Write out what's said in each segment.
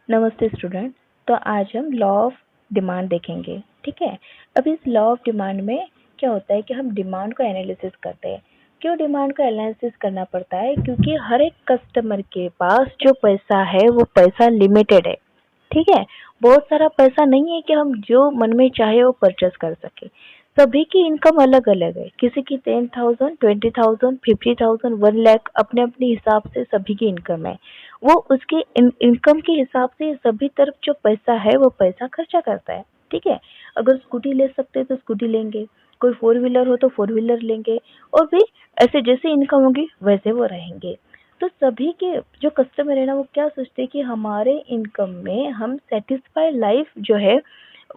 नमस्ते स्टूडेंट। तो आज हम लॉ ऑफ डिमांड देखेंगे। ठीक है। अब इस लॉ ऑफ डिमांड में क्या होता है कि हम डिमांड को एनालिसिस करते हैं। क्यों डिमांड को एनालिसिस करना पड़ता है? क्योंकि हर एक कस्टमर के पास जो पैसा है वो पैसा लिमिटेड है। ठीक है। बहुत सारा पैसा नहीं है कि हम जो मन में चाहे वो परचेस कर सके। सभी की इनकम अलग अलग है। किसी की 10,000, 20,000, 50,000, 1 लाख अपने अपने हिसाब से सभी की इनकम है। वो उसकी इनकम के हिसाब से सभी तरफ जो पैसा है वो पैसा खर्चा करता है। ठीक है। अगर स्कूटी ले सकते हैं तो स्कूटी लेंगे, कोई 4 व्हीलर हो तो 4 व्हीलर लेंगे, और भी ऐसे जैसे इनकम होगी वैसे वो रहेंगे। तो सभी के जो कस्टमर है ना वो क्या सोचते हैं कि हमारे इनकम में हम सेटिस्फाइड लाइफ जो है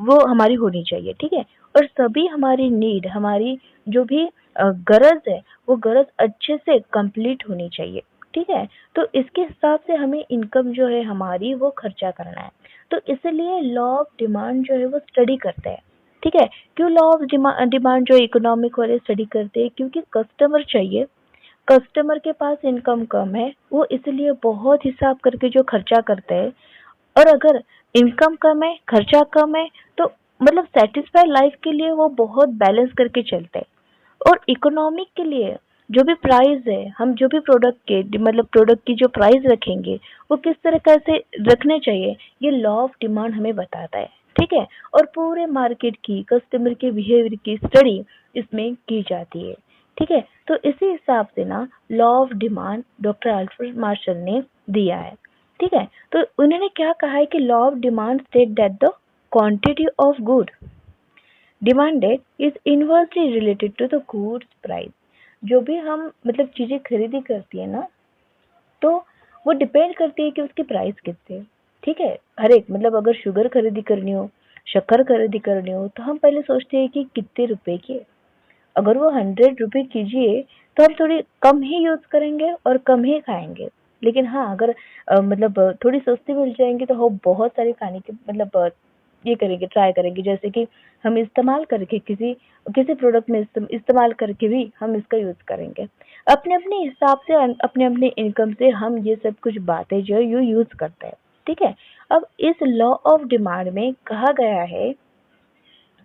वो हमारी होनी चाहिए। ठीक है। और सभी हमारी नीड, हमारी जो भी गरज है वो गरज अच्छे से कंप्लीट होनी चाहिए। ठीक है। तो इसके हिसाब से हमें इनकम जो है हमारी वो खर्चा करना है। तो इसलिए लॉ ऑफ डिमांड जो है वो स्टडी करते हैं। ठीक है। क्यों लॉ ऑफ डिमांड जो इकोनॉमिक वाले स्टडी करते हैं? क्योंकि कस्टमर चाहिए, कस्टमर के पास इनकम कम है, वो इसलिए बहुत हिसाब करके जो खर्चा करते हैं। और अगर इनकम कम है, खर्चा कम है, तो मतलब सेटिस्फाइड लाइफ के लिए वो बहुत बैलेंस करके चलते हैं। और इकोनॉमिक के लिए जो भी प्राइस है, हम जो भी प्रोडक्ट के मतलब प्रोडक्ट की जो प्राइस रखेंगे वो किस तरह से रखने चाहिए, ये लॉ ऑफ डिमांड हमें बताता है। ठीक है। और पूरे मार्केट की कस्टमर के बिहेवियर की स्टडी इसमें की जाती है। ठीक है। तो इसी हिसाब से ना law of demand doctor Alfred Marshall ने दिया है। ठीक है। तो उन्होंने क्या कहा है कि law of demand state that the quantity of good demanded is inversely related to the goods price. जो भी हम मतलब चीजें खरीदी करती है ना, तो वो डिपेंड करती है कि उसकी प्राइस कितनी है। ठीक है। हर एक मतलब अगर शुगर खरीदी करनी हो, शक्कर खरीदी करनी हो, तो हम पहले सोचते हैं कि कितने रुपए की है। अगर वो 100 रुपए कीजिए तो हम थोड़ी कम ही यूज करेंगे और कम ही खाएंगे। लेकिन हाँ, अगर मतलब थोड़ी सस्ती मिल जाएंगी तो हम बहुत सारी खाने की मतलब ये करेंगे, ट्राई करेंगे। जैसे कि हम इस्तेमाल करके किसी किसी प्रोडक्ट में इस्तेमाल करके भी हम इसका यूज करेंगे। अपने अपने हिसाब से अपने अपने इनकम से हम ये सब कुछ बातें जो है ये यूज करते हैं। ठीक है। अब इस लॉ ऑफ डिमांड में कहा गया है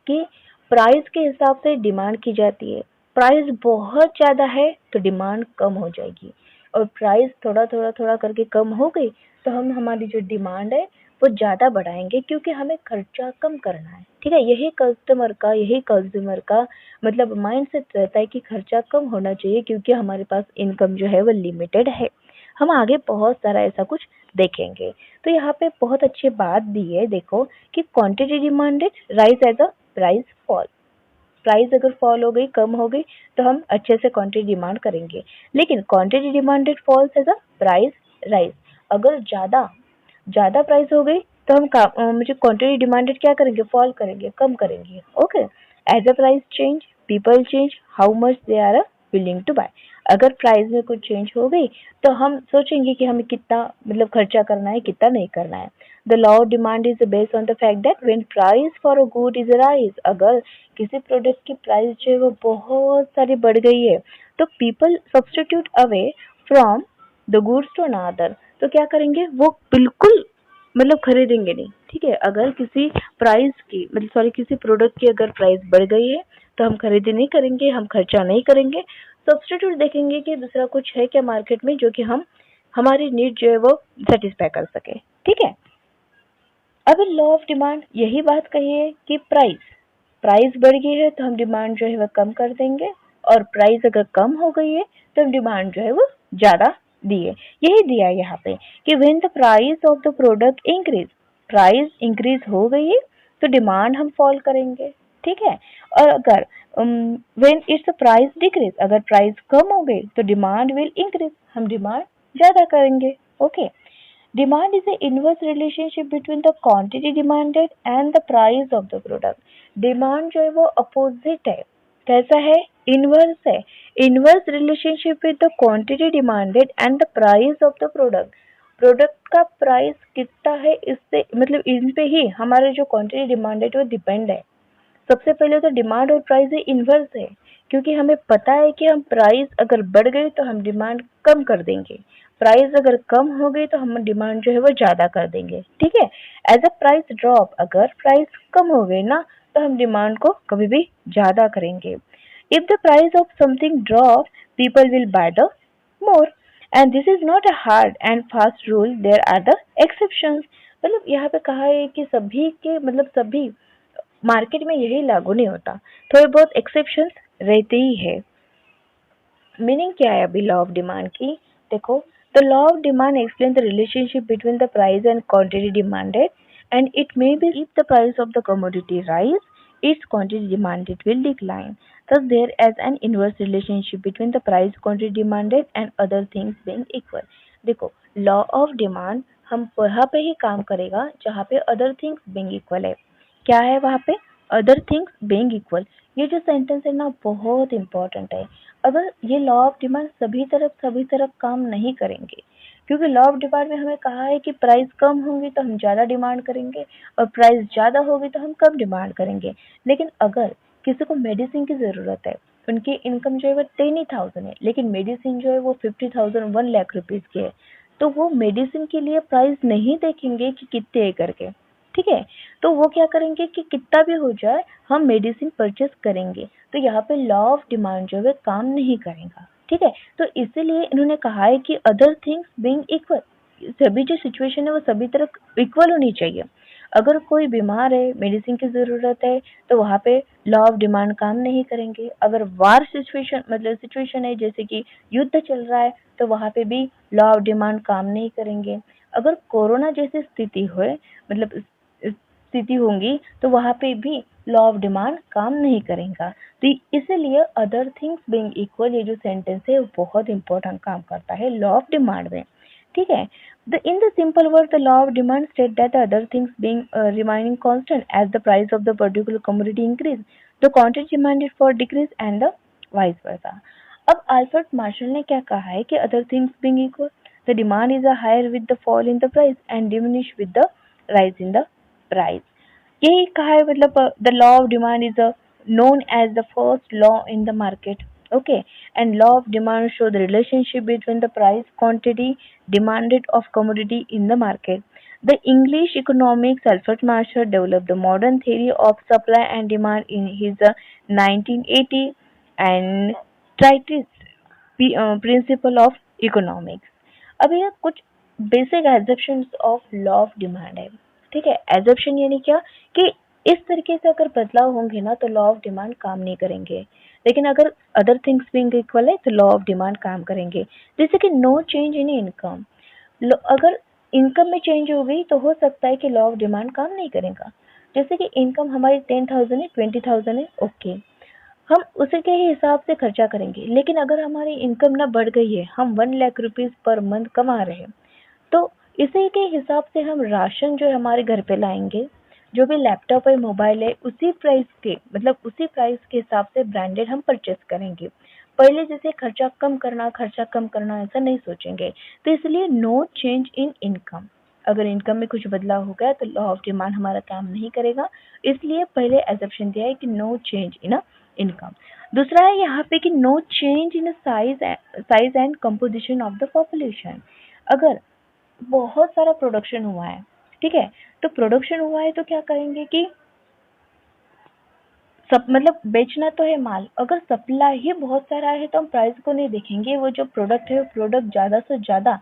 कि प्राइस के हिसाब से डिमांड की जाती है। प्राइस बहुत ज़्यादा है तो डिमांड कम हो जाएगी, और प्राइस थोड़ा थोड़ा थोड़ा करके कम हो गई तो हम हमारी जो डिमांड है वो ज़्यादा बढ़ाएंगे, क्योंकि हमें खर्चा कम करना है। ठीक है। यही कंज्यूमर का मतलब माइंडसेट रहता है कि खर्चा कम होना चाहिए, क्योंकि हमारे पास इनकम जो है वो लिमिटेड है। हम आगे बहुत सारा ऐसा कुछ देखेंगे। तो यहाँ पे बहुत अच्छी बात दी है, देखो कि quantity demanded rise as a price fall. Price अगर फॉल हो गई, कम हो गई, तो हम अच्छे से क्वांटिटी डिमांड करेंगे। लेकिन quantity demanded falls as a price rise. अगर ज्यादा ज्यादा प्राइस हो गई तो हम मुझे क्वांटिटी डिमांडेड क्या करेंगे? फॉल करेंगे, कम करेंगे। Okay. As a price change people change how much they are willing to buy. अगर प्राइस में कुछ चेंज हो गई तो हम सोचेंगे कि हमें कितना मतलब खर्चा करना है, कितना नहीं करना है। The law of demand is based on the fact that when price for a good is rise, अगर किसी प्रोडक्ट की प्राइस जो है वो बहुत सारी बढ़ गई है तो people substitute away from the goods to another. तो क्या करेंगे? वो बिल्कुल मतलब खरीदेंगे नहीं। ठीक है। अगर किसी प्राइस की मतलब सॉरी किसी प्रोडक्ट की अगर प्राइस बढ़ गई है तो हम खरीदी नहीं करेंगे, हम खर्चा नहीं करेंगे। सब्स्टिट्यूट देखेंगे कि दूसरा कुछ है क्या मार्केट में जो कि हम हमारी नीड जो है वो सेटिस्फाई कर सके। ठीक है। अब लॉ ऑफ डिमांड यही बात कही है कि प्राइस प्राइस बढ़ गई है तो हम डिमांड जो है वो कम कर देंगे, और प्राइस अगर कम हो गई है तो हम डिमांड जो है वो ज्यादा दिए। यही दिया है यहाँ पे कि when the price of the product increase, price increase हो गई है तो डिमांड हम फॉल करेंगे। ठीक है। और अगर व्हेन इट्स प्राइस डिक्रीज, अगर प्राइस कम हो गई तो डिमांड विल इंक्रीज, हम डिमांड ज्यादा करेंगे। Okay. Demand is an inverse relationship between the quantity demanded and the price of the product. Demand जो है वो opposite है। कैसा है? Inverse है। Inverse relationship with the quantity demanded and the price of the product. Product का price कितना है इससे मतलब इन पे ही हमारे जो क्वांटिटी डिमांडेड वो डिपेंड है। सबसे पहले तो डिमांड और प्राइस है इन्वर्स है, क्योंकि हमें पता है कि हम प्राइस अगर बढ़ गई तो हम डिमांड कम कर देंगे। प्राइस अगर कम हो गई तो हम डिमांड जो है वो ज़्यादा कर देंगे, ठीक है। एज अ प्राइस ड्रॉप, अगर प्राइस कम हो गई ना तो हम डिमांड को कभी भी ज़्यादा करेंगे। If the price of something drop, people will buy the more, and this is not a hard and fast rule, there are the exceptions. मतलब यहाँ पे कहा है कि सभी के मतलब सभी मार्केट में यही लागू नहीं होता, थोड़े बहुत एक्सेप्शंस रहते ही है। मीनिंग क्या है अभी लॉ ऑफ डिमांड की? देखो, the law of demand explain the relationship between the price and quantity demanded, and it may be if the price of the commodity rise, its quantity demanded will decline. Thus, there is an inverse relationship between the price quantity demanded and other things being equal. देखो, law of demand हम वहाँ पे ही काम करेगा जहाँ पे other things being equal है। क्या है वहाँ पे? Other things being equal. ये जो सेंटेंस है ना बहुत इंपॉर्टेंट है। अगर ये लॉ ऑफ डिमांड सभी तरफ काम नहीं करेंगे, क्योंकि लॉ ऑफ डिमांड में हमें कहा है कि प्राइस कम होंगी तो हम ज़्यादा डिमांड करेंगे और प्राइस ज़्यादा होगी तो हम कम डिमांड करेंगे। लेकिन अगर किसी को मेडिसिन की ज़रूरत है, उनकी इनकम जो है वो 10,000 है, लेकिन मेडिसिन जो है वो 50,000 1 लाख रुपीज़ की है, तो वो मेडिसिन के लिए प्राइस नहीं देखेंगे कि कितने है करके, ठीक है। तो वो क्या करेंगे कि कितना भी हो जाए हम मेडिसिन परचेस करेंगे। तो यहाँ पे लॉ ऑफ डिमांड जो है काम नहीं करेगा, ठीक है। तो इसीलिए इन्होंने कहा है कि अदर थिंग्स बीइंग इक्वल, सभी जो सिचुएशन है वो सभी तरफ इक्वल होनी चाहिए। अगर कोई बीमार है, मेडिसिन की ज़रूरत है, तो वहाँ पे लॉ ऑफ डिमांड काम नहीं करेंगे। अगर वार सिचुएशन मतलब सिचुएशन है जैसे कि युद्ध चल रहा है, तो वहाँ पे भी लॉ ऑफ डिमांड काम नहीं करेंगे। अगर कोरोना जैसी स्थिति हो मतलब स्थिति होंगी तो वहाँ पे भी लॉ ऑफ डिमांड काम नहीं करेगा। तो इसीलिए अदर थिंग्स बीइंग इक्वल ये जो सेंटेंस है वो बहुत इंपॉर्टेंट काम करता है लॉ ऑफ डिमांड में, ठीक है। In the simple word, the law of demand state that the other things being remaining constant as the price of the particular commodity increase, the quantity demanded for decrease and the vice versa. अब Alfred Marshall ने क्या कहा है कि other things being equal, the demand is a higher with the fall in the price and diminish with the rise in the price. यही कहा है मतलब the law of demand is known as the first law in the market, okay, and law of demand show the relationship between the price quantity demanded of commodity in the market. The English economics Alfred Marshall developed the modern theory of supply and demand in his 1980 and treatise principle of economics. अब ये कुछ basic assumptions of law of demand है, ठीक है। Assumption यानी क्या कि इस तरीके से अगर बदलाव होंगे ना तो लॉ ऑफ डिमांड काम नहीं करेंगे, लेकिन अगर अदर थिंग्स बीइंग इक्वल है तो लॉ ऑफ डिमांड काम करेंगे। जैसे कि नो चेंज इन इनकम, अगर इनकम में चेंज हो गई तो हो सकता है कि लॉ ऑफ डिमांड काम नहीं करेगा। जैसे कि इनकम हमारी 10,000 है, 20,000 है, ओके, हम उसी के ही हिसाब से खर्चा करेंगे। लेकिन अगर हमारी इनकम ना बढ़ गई है, हम 1 लाख रुपीज पर मंथ कमा रहे हैं, तो इसी के हिसाब से हम राशन जो है हमारे घर पे लाएंगे, जो भी लैपटॉप है, मोबाइल है, उसी प्राइस के मतलब उसी प्राइस के हिसाब से ब्रांडेड हम परचेस करेंगे। पहले जैसे खर्चा कम करना ऐसा नहीं सोचेंगे। तो इसलिए नो चेंज इन इनकम, अगर इनकम में कुछ बदलाव हो गया तो लॉ ऑफ डिमांड हमारा काम नहीं करेगा। इसलिए पहले एजम्पशन दिया है कि नो चेंज इन इनकम। दूसरा है यहाँ पे कि no change in size and composition of the population. अगर बहुत सारा प्रोडक्शन हुआ है, ठीक है, तो प्रोडक्शन हुआ है तो क्या करेंगे कि सब मतलब बेचना तो है माल, अगर सप्लाई ही बहुत सारा है तो हम प्राइस को नहीं देखेंगे, वो जो प्रोडक्ट है वो प्रोडक्ट ज़्यादा से ज़्यादा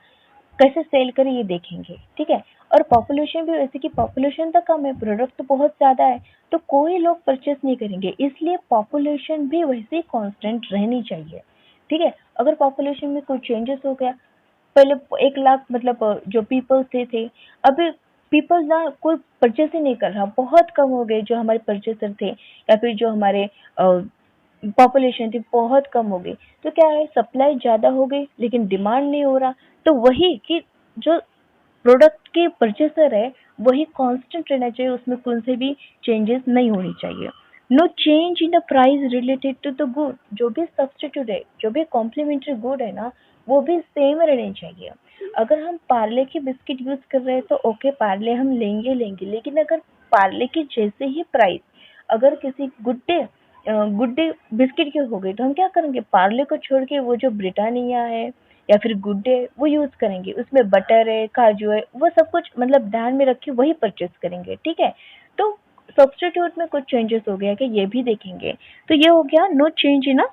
कैसे सेल करें ये देखेंगे, ठीक है। और पॉपुलेशन भी वैसे कि पॉपुलेशन तो कम है, प्रोडक्ट तो बहुत ज़्यादा है, तो कोई लोग परचेस नहीं करेंगे, इसलिए पॉपुलेशन भी वैसे ही कांस्टेंट रहनी चाहिए, ठीक है। अगर पॉपुलेशन में कोई चेंजेस हो गया, पहले 1 लाख मतलब जो पीपल्स थे, अभी पीपल्स ना कोई परचेस ही नहीं कर रहा, बहुत कम हो गए जो हमारे परचेसर थे, या फिर जो हमारे पॉपुलेशन थी बहुत कम हो गई। तो क्या है, सप्लाई ज़्यादा हो गई लेकिन डिमांड नहीं हो रहा। तो वही कि जो प्रोडक्ट के परचेसर है वही कांस्टेंट रहना चाहिए, उसमें कौन से भी चेंजेस नहीं होनी चाहिए। No change in the price related to the good, जो भी सब्सटीट्यूट है, जो भी कॉम्प्लीमेंट्री गुड है ना, वो भी सेम रहने चाहिए। अगर हम पार्ले की बिस्किट यूज कर रहे हैं तो ओके, पार्ले हम लेंगे, लेकिन अगर पार्ले की जैसे ही प्राइस अगर किसी गुड डे बिस्किट की हो गई तो हम क्या करेंगे, पार्ले को छोड़ के वो जो ब्रिटानिया है या फिर गुड डे वो यूज़ करेंगे, उसमें बटर है, काजू है, वो सब कुछ मतलब ध्यान में रख के वही परचेज़ करेंगे, ठीक है? तो सब्स्टिट्यूट में कुछ चेंजेस हो गया कि ये भी देखेंगे। तो ये हो गया no change in a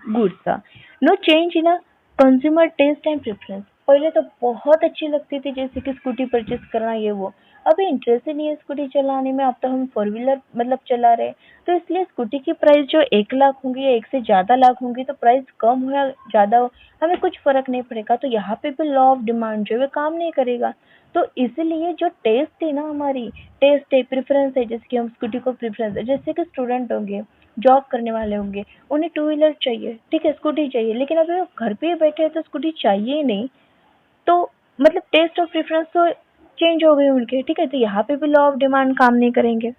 goods था। No change in a consumer taste and preference. पहले तो बहुत अच्छी लगती थी जैसे कि स्कूटी परचेज करना ये वो, अभी इंटरेस्ट ही नहीं है स्कूटी चलाने में, अब तो हम फोर व्हीलर मतलब चला रहे हैं। तो इसलिए स्कूटी की प्राइस जो 1 लाख होंगी या एक से ज़्यादा लाख होंगी तो प्राइस कम हो या ज़्यादा हो हमें कुछ फ़र्क नहीं पड़ेगा। तो यहाँ पे भी लॉ ऑफ डिमांड जो है वो काम नहीं करेगा। तो इसीलिए जो टेस्ट थी ना हमारी, टेस्ट है, प्रेफ़रेंस है, जैसे कि हम स्कूटी को प्रेफ़रेंस है, जैसे कि स्टूडेंट होंगे, जॉब करने वाले होंगे, उन्हें टू व्हीलर चाहिए, ठीक है, स्कूटी चाहिए, लेकिन अभी वो घर पे ही बैठे हैं तो स्कूटी चाहिए ही नहीं। तो मतलब टेस्ट और प्रेफ़रेंस तो चेंज हो गए उनके, ठीक है? तो यहाँ पे भी लॉ ऑफ डिमांड काम नहीं करेंगे।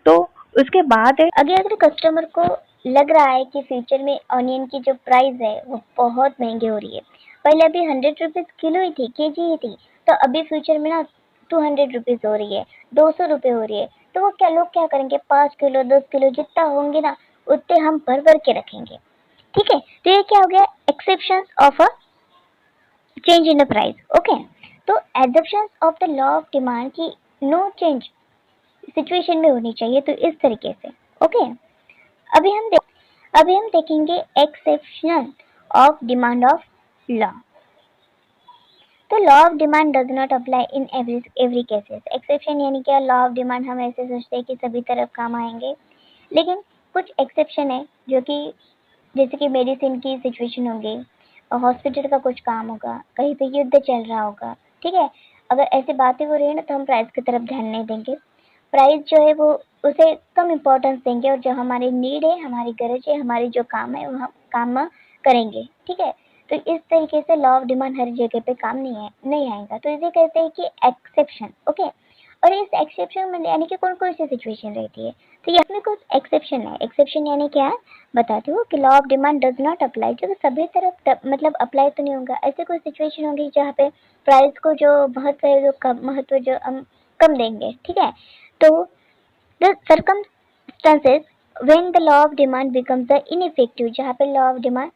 तो उसके बाद है अगर कस्टमर को लग रहा है कि फ्यूचर में ऑनियन की जो प्राइस है वो बहुत महंगी हो रही है, पहले अभी 100 रुपीज किलो ही थी, केजी ही थी, तो अभी फ्यूचर में ना 200 रुपीज हो रही है, 200 रुपये हो रही है, तो वो क्या लोग क्या करेंगे, 5 किलो 10 किलो जितना होंगे ना उतने हम भर भर के रखेंगे। ठीक है, तो ये क्या हो गया, exception of a change in the price. Okay, तो adoption of the law of demand की नो चेंज सिचुएशन में होनी चाहिए, तो इस तरीके से। ओके, अभी हम देखेंगे exception of demand of law. तो law of demand does not apply in every cases. Exception यानी क्या, लॉ ऑफ डिमांड हम ऐसे सोचते हैं कि सभी तरफ काम आएंगे, लेकिन कुछ एक्सेप्शन है जो कि जैसे कि मेडिसिन की सिचुएशन होगी, हॉस्पिटल का कुछ काम होगा, कहीं पे युद्ध चल रहा होगा, ठीक है, अगर ऐसी बातें हो रही है ना तो हम प्राइस की तरफ ध्यान नहीं देंगे, प्राइस जो है वो उसे कम इम्पोर्टेंस देंगे, और जो हमारी नीड है, हमारी गरज है, हमारी जो काम है वो हम काम करेंगे। ठीक है, तो इस तरीके से लॉ ऑफ डिमांड हर जगह पे काम नहीं आएगा, तो इसे कहते हैं कि एक्सेप्शन। ओके, और इस एक्सेप्शन में यानी कि कौन कौन सी सिचुएशन रहती है, तो यहाँ में कुछ एक्सेप्शन है। एक्सेप्शन यानी क्या है बताती हूँ, कि law of demand does not apply, जो सभी तरफ मतलब अप्लाई तो नहीं होगा, ऐसे कोई सिचुएशन होगी जहाँ पे प्राइस को जो महत्व है जो महत्व जो हम कम देंगे। ठीक है, तो the circumstances when the law of demand becomes the ineffective, जहाँ पे लॉ ऑफ डिमांड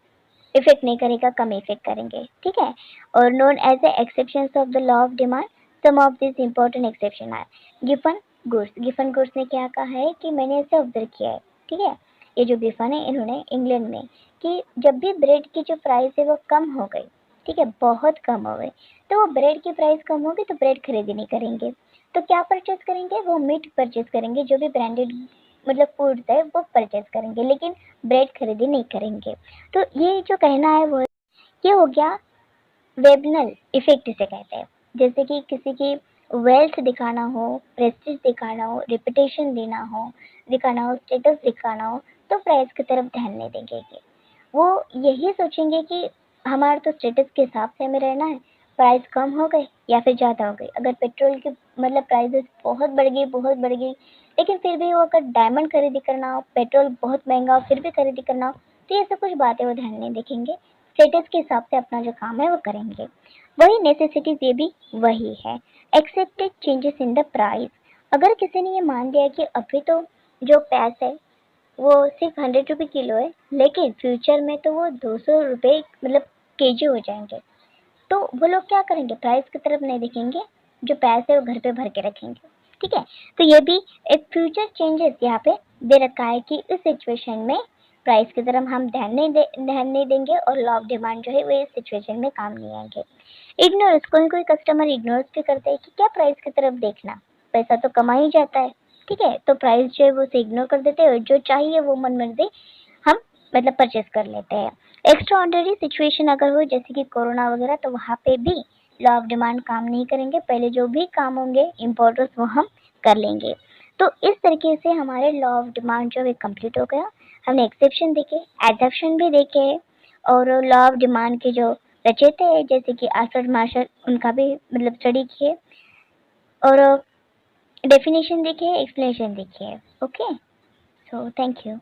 इफेक्ट नहीं करेगा, कम इफेक्ट करेंगे। ठीक है, और known as a exceptions of the law of demand, some of this important exception are Giffen goods. Giffen goods ने क्या कहा है कि मैंने इसे ऑब्जर्व किया है, ठीक है, ये जो गिफन है इन्होंने इंग्लैंड में, कि जब भी ब्रेड की जो प्राइस है वो कम हो गई, ठीक है, बहुत कम हो गई, तो वो ब्रेड की प्राइस कम होगी तो ब्रेड खरीदी नहीं करेंगे, तो क्या परचेज करेंगे, वो मीट परचेज करेंगे, जो भी ब्रांडेड मतलब फूड्स है वो परचेज करेंगे, लेकिन ब्रेड खरीदी नहीं करेंगे। तो ये जो कहना है वो ये हो गया वेबनल इफेक्ट इसे कहते हैं। जैसे कि किसी की वेल्थ दिखाना हो, प्रेस्टीज दिखाना हो, रेपुटेशन दिखाना हो, स्टेटस दिखाना हो, तो प्राइस की तरफ ध्यान नहीं देंगे। वो यही सोचेंगे कि हमारा तो स्टेटस के हिसाब से हमें रहना है, प्राइस कम हो गई या फिर ज़्यादा हो गई, अगर पेट्रोल की मतलब प्राइसेस बहुत बढ़ गई, लेकिन फिर भी वो अगर डायमंड खरीदी करना हो, पेट्रोल बहुत महंगा हो फिर भी खरीदी करना हो, तो ये सब कुछ बातें वो ध्यान नहीं देखेंगे, स्टेटस के हिसाब से अपना जो काम है वो करेंगे। वही नेसेसिटीज ये भी वही है, accepted changes in the price. अगर किसी ने ये मान लिया कि अभी तो जो पैस है वो सिर्फ 100 रुपये किलो है, लेकिन फ्यूचर में तो वो 200 रुपये मतलब केजी हो जाएंगे, तो वो लोग क्या करेंगे, प्राइस की तरफ नहीं देखेंगे, जो पैसे वो घर पे भर के रखेंगे। ठीक है, तो ये भी एक फ्यूचर चेंजेस यहाँ पे दे रखा है कि इस सिचुएशन में प्राइस की तरफ हम ध्यान नहीं देंगे, और लॉ ऑफ डिमांड जो है वो इस सिचुएशन में काम नहीं आएंगे। इग्नोरेंस, कोई कस्टमर इग्नोर भी करते हैं कि क्या प्राइस की तरफ देखना, पैसा तो कमा ही जाता है, ठीक है, तो प्राइस जो है वो उसे इग्नोर कर देते हैं, और जो चाहिए वो मन मर्जी हम मतलब परचेज कर लेते हैं। एक्स्ट्रा ऑर्डिनरी सिचुएशन अगर हो जैसे कि कोरोना वगैरह, तो वहाँ पे भी लॉ ऑफ डिमांड काम नहीं करेंगे, पहले जो भी काम होंगे इम्पोर्टर्स वो हम कर लेंगे। तो इस तरीके से हमारे लॉ ऑफ डिमांड जो है कंप्लीट हो गया। हमने एक्सेप्शन देखे, एडप्शन भी देखे, और लॉ ऑफ डिमांड के जो रचयिता है जैसे कि आल्फ्रेड मार्शल, उनका भी मतलब स्टडी किए, और डेफिनेशन देखे, एक्सप्लेनेशन देखे। Okay, so thank you.